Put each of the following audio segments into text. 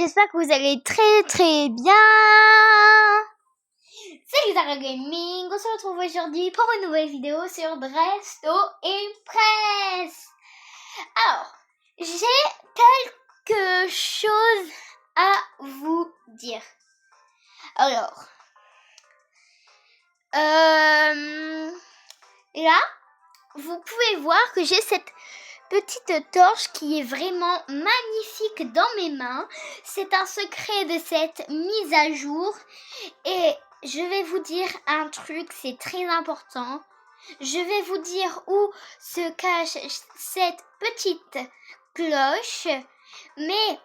j'espère que vous allez très très bien. Salut Zara Gaming, on se retrouve aujourd'hui pour une nouvelle vidéo sur Dresto Impress. Alors, j'ai quelque chose à vous dire. Alors, là, vous pouvez voir que j'ai cette petite torche qui est vraiment magnifique dans mes mains. C'est un secret de cette mise à jour. Et je vais vous dire un truc, c'est très important. Je vais vous dire où se cache cette petite cloche. Mais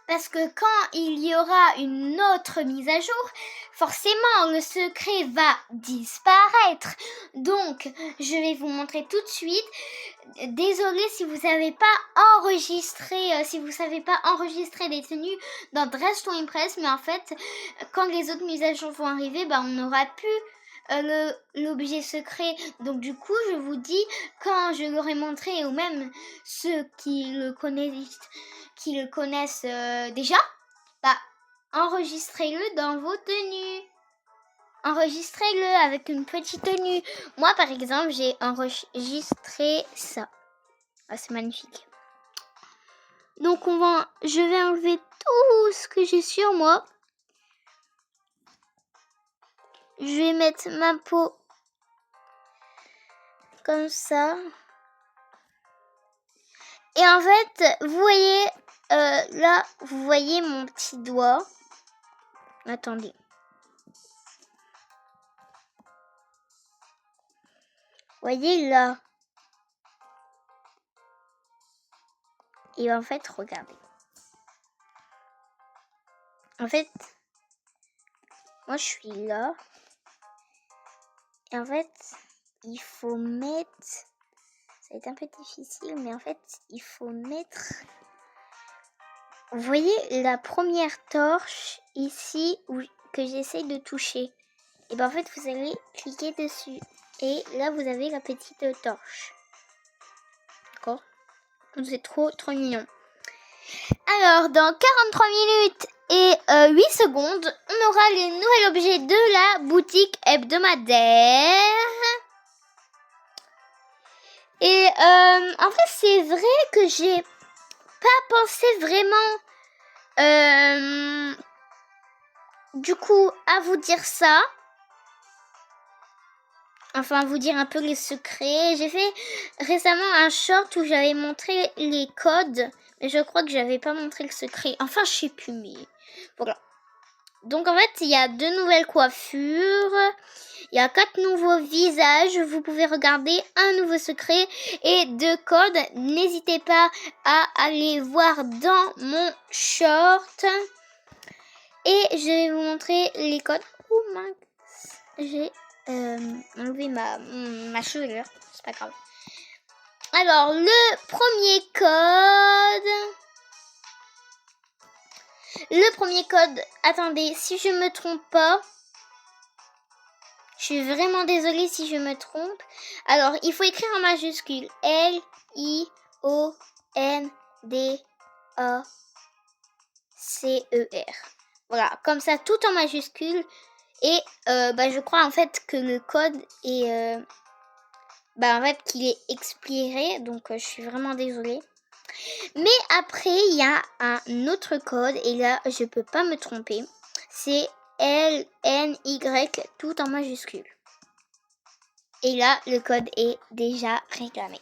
parce que quand il y aura une autre mise à jour, forcément le secret va disparaître. Donc, je vais vous montrer tout de suite. Désolée si vous savez pas enregistrer, les tenues dans Dresto Impress, mais en fait, quand les autres mises à jour vont arriver, on n'aura plus l'objet secret. Donc du coup, je vous dis, quand je l'aurai montré, ou même ceux qui le connaissent déjà, enregistrez-le dans vos tenues. Enregistrez-le avec une petite tenue. Moi, par exemple, j'ai enregistré ça. Ah, c'est magnifique. Donc, je vais enlever tout ce que j'ai sur moi. Je vais mettre ma peau comme ça. Et en fait, vous voyez, là, vous voyez mon petit doigt. Attendez. Voyez là. Et en fait, regardez. En fait, moi je suis là. Et en fait, il faut mettre... Ça va être un peu difficile, mais en fait, il faut mettre... Vous voyez la première torche ici que j'essaie de toucher. Et en fait, vous allez cliquer dessus. Et là, vous avez la petite torche. D'accord ? C'est trop mignon. Alors, dans 43 minutes et 8 secondes, on aura les nouveaux objets de la boutique hebdomadaire. Et en fait, c'est vrai que j'ai pas pensé vraiment du coup à vous dire ça. Enfin, vous dire un peu les secrets. J'ai fait récemment un short où j'avais montré les codes. Mais je crois que j'avais pas montré le secret. Enfin, je sais plus, mais voilà. Donc, en fait, il y a 2 nouvelles coiffures. Il y a 4 nouveaux visages. Vous pouvez regarder un nouveau secret et 2 codes. N'hésitez pas à aller voir dans mon short. Et je vais vous montrer les codes. Oh mince, j'ai enlevé ma chevelure. C'est pas grave. Alors, le premier code, attendez, si je me trompe pas, je suis vraiment désolée si je me trompe. Alors, il faut écrire en majuscule LIONDACER. Voilà, comme ça, tout en majuscule. Et je crois en fait que le code est... en fait, qu'il est expiré. Donc, je suis vraiment désolée. Mais après, il y a un autre code. Et là, je peux pas me tromper. C'est LNY, tout en majuscule. Et là, le code est déjà réclamé.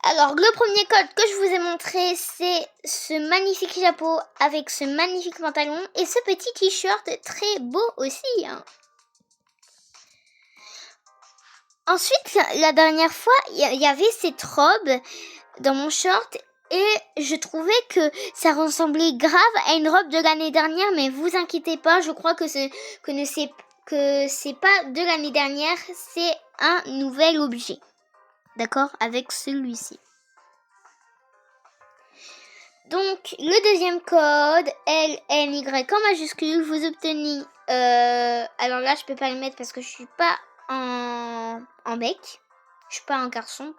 Alors, le premier code que je vous ai montré, c'est ce magnifique chapeau avec ce magnifique pantalon et ce petit t-shirt très beau aussi. Hein. Ensuite, la dernière fois, il y avait cette robe dans mon short et je trouvais que ça ressemblait grave à une robe de l'année dernière, mais vous inquiétez pas, je crois que c'est pas de l'année dernière, c'est un nouvel objet. D'accord, avec celui-ci. Donc, le deuxième code, LNY en majuscule, vous obtenez... alors là, je peux pas le mettre parce que je suis pas en mec. Je suis pas un garçon.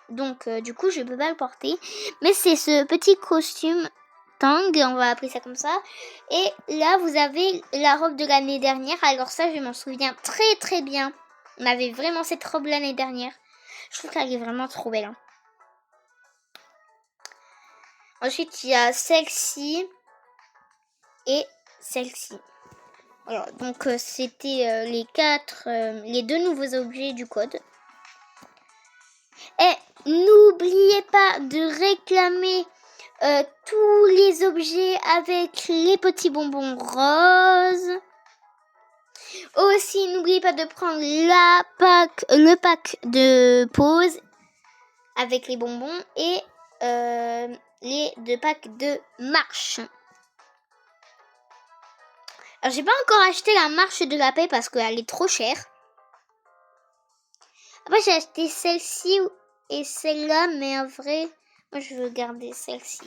Donc du coup je peux pas le porter. Mais c'est ce petit costume Tang, on va appeler ça comme ça. Et là vous avez la robe de l'année dernière. Alors ça je m'en souviens très très bien. On avait vraiment cette robe l'année dernière. Je trouve qu'elle est vraiment trop belle. Hein. Ensuite il y a celle-ci et celle-ci. Alors, donc c'était les deux nouveaux objets du code. Et n'oubliez pas de réclamer tous les objets avec les petits bonbons roses. Aussi, n'oubliez pas de prendre le pack de pause avec les bonbons et les deux packs de marche. Alors, j'ai pas encore acheté la marche de la paix parce qu'elle est trop chère. Après, j'ai acheté celle-ci et celle-là, mais en vrai, moi, je veux garder celle-ci.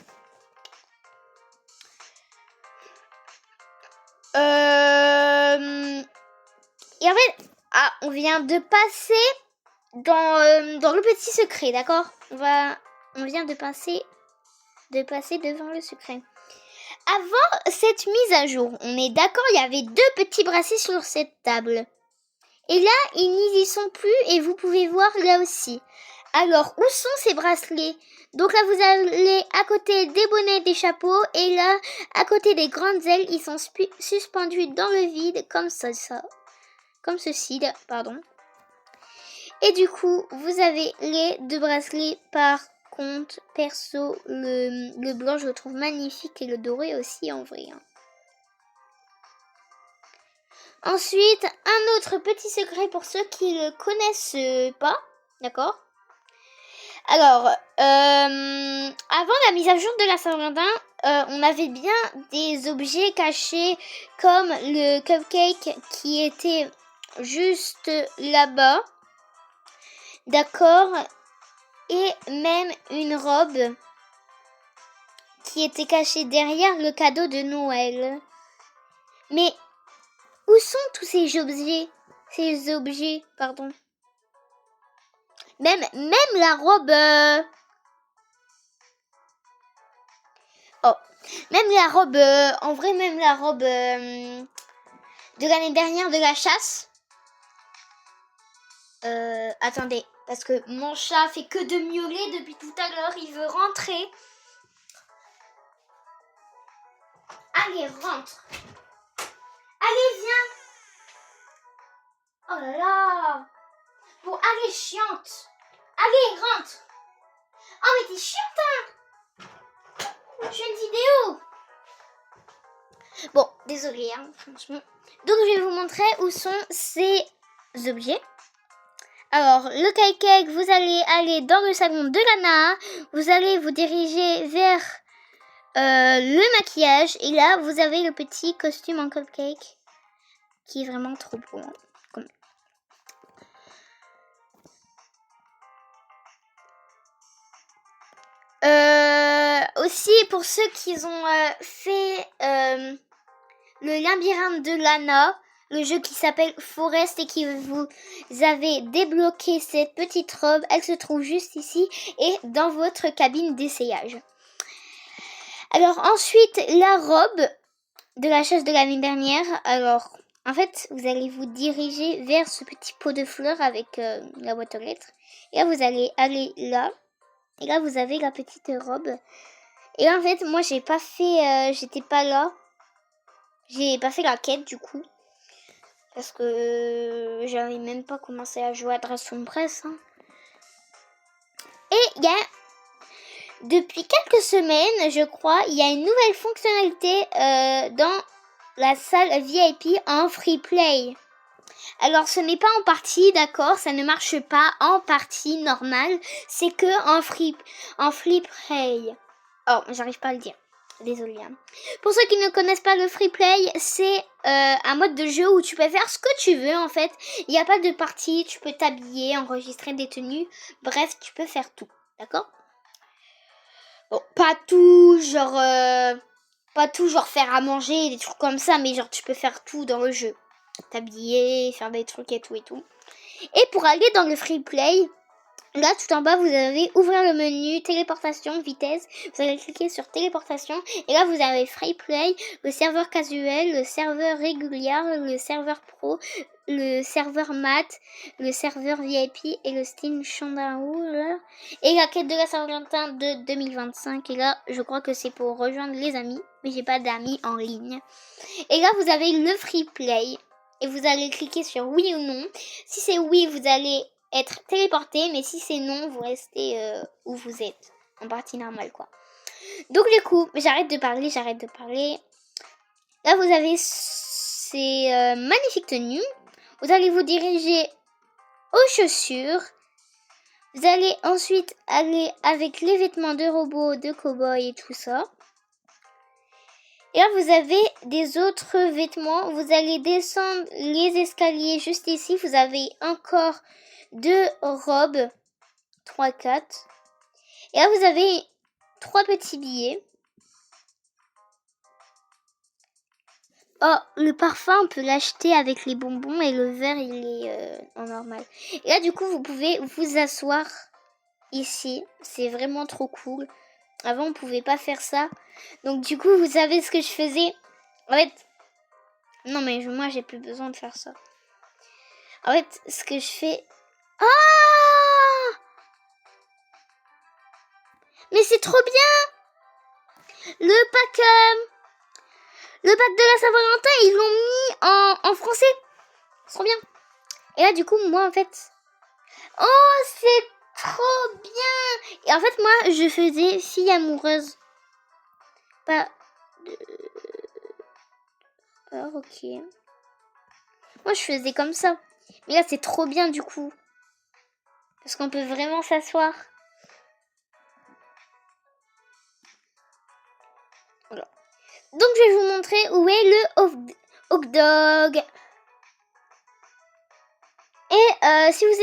Et en fait, on vient de passer dans le petit secret, d'accord? On vient de passer devant le secret. Avant cette mise à jour, on est d'accord, il y avait deux petits bracelets sur cette table. Et là, ils n'y sont plus et vous pouvez voir là aussi. Alors, où sont ces bracelets? Donc là, vous allez à côté des bonnets, des chapeaux. Et là, à côté des grandes ailes, ils sont suspendus dans le vide comme ça. Comme ceci, pardon. Et du coup, vous avez les deux bracelets par contre. Perso, le blanc, je le trouve magnifique. Et le doré aussi, en vrai. Hein. Ensuite, un autre petit secret pour ceux qui ne le connaissent pas, d'accord? Alors, avant la mise à jour de la Saint-Valentin, on avait bien des objets cachés comme le cupcake qui était juste là-bas, d'accord? Et même une robe qui était cachée derrière le cadeau de Noël. Mais où sont tous ces objets, pardon. Même la robe... Oh, même la robe... en vrai, même la robe de l'année dernière de la chasse. Attendez, parce que mon chat fait que de miauler depuis tout à l'heure. Il veut rentrer. Allez, rentre. Allez, viens. Oh là là. Bon, allez, chiante. Allez, rentre. Oh, mais t'es chiante, hein. Je fais une vidéo. Bon, désolé, hein, franchement. Donc, je vais vous montrer où sont ces objets. Alors, le cupcake, vous allez aller dans le salon de Lana. Vous allez vous diriger vers le maquillage. Et là, vous avez le petit costume en cupcake qui est vraiment trop beau. Hein. Aussi, pour ceux qui ont fait le labyrinthe de Lana, le jeu qui s'appelle Forest et qui vous avez débloqué cette petite robe, elle se trouve juste ici et dans votre cabine d'essayage. Alors ensuite, la robe de la chasse de l'année dernière. Alors, en fait, vous allez vous diriger vers ce petit pot de fleurs avec la boîte aux lettres. Et là, vous allez aller là. Et là, vous avez la petite robe. Et là, en fait, moi, j'ai pas fait... j'étais pas là. J'ai pas fait la quête, du coup. Parce que j'avais même pas commencé à jouer à Dragon Press. Hein. Et il y a... Depuis quelques semaines, je crois, il y a une nouvelle fonctionnalité dans la salle VIP en free play. Alors, ce n'est pas en partie, d'accord, ça ne marche pas en partie normale, c'est que en free play. Oh, j'arrive pas à le dire. Désolée. Hein. Pour ceux qui ne connaissent pas le free play, c'est un mode de jeu où tu peux faire ce que tu veux en fait. Il n'y a pas de partie, tu peux t'habiller, enregistrer des tenues. Bref, tu peux faire tout, d'accord? Bon, pas tout, genre faire à manger, des trucs comme ça, mais genre tu peux faire tout dans le jeu. T'habiller, faire des trucs et tout et tout. Et pour aller dans le free play, Là, tout en bas, vous avez ouvrir le menu, téléportation, vitesse. Vous allez cliquer sur téléportation. Et là, vous avez Free Play, le serveur casuel, le serveur régulier, le serveur pro, le serveur mat, le serveur VIP et le Steam Chandler. Et la quête de la Saint-Valentin de 2025. Et là, je crois que c'est pour rejoindre les amis. Mais j'ai pas d'amis en ligne. Et là, vous avez le Free Play. Et vous allez cliquer sur oui ou non. Si c'est oui, vous allez être téléporté, mais si c'est non, vous restez où vous êtes, en partie normale quoi. Donc du coup, j'arrête de parler. Là vous avez ces magnifiques tenues. Vous allez vous diriger aux chaussures. Vous allez ensuite aller avec les vêtements de robot, de cow-boy et tout ça. Et là vous avez des autres vêtements. Vous allez descendre les escaliers juste ici. Vous avez encore 2 robes, 3, 4. Et là, vous avez 3 petits billets. Oh, le parfum, on peut l'acheter avec les bonbons et le verre, il est en normal. Et là, du coup, vous pouvez vous asseoir ici. C'est vraiment trop cool. Avant, on pouvait pas faire ça. Donc, du coup, vous savez ce que je faisais? En fait, non, mais moi, j'ai plus besoin de faire ça. En fait, ce que je fais... Ah! Mais c'est trop bien! Le pack de la Saint-Valentin, ils l'ont mis en français. C'est trop bien. Et là, du coup, moi, en fait... Oh, c'est trop bien! Et en fait, moi, je faisais fille amoureuse. Pas de... Alors, ok. Moi, je faisais comme ça. Mais là, c'est trop bien, du coup. Parce qu'on peut vraiment s'asseoir. Voilà. Donc, je vais vous montrer où est le hot dog. Et si vous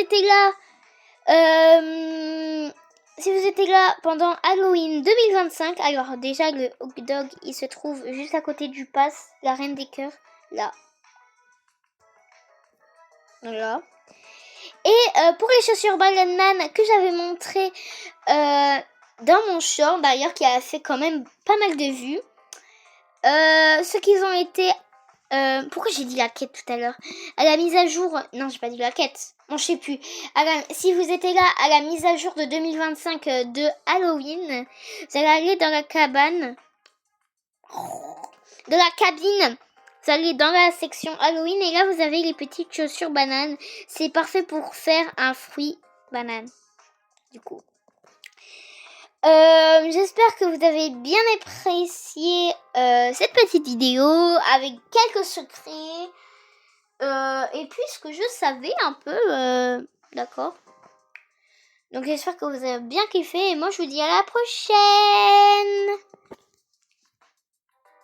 étiez là pendant Halloween 2025, alors déjà le hot dog il se trouve juste à côté du pass, la reine des cœurs, là. Voilà. Et pour les chaussures bananes que j'avais montré dans mon short d'ailleurs, qui a fait quand même pas mal de vues, ceux qui ont été... pourquoi j'ai dit la quête tout à l'heure? À la mise à jour... Non, j'ai pas dit la quête. Non, je sais plus. Si vous étiez là à la mise à jour de 2025 de Halloween, vous allez aller dans la cabane. De la cabine. Vous allez dans la section Halloween et là, vous avez les petites chaussures bananes. C'est parfait pour faire un fruit banane. Du coup. J'espère que vous avez bien apprécié cette petite vidéo avec quelques secrets et puis ce que je savais un peu, d'accord. Donc j'espère que vous avez bien kiffé et moi je vous dis à la prochaine.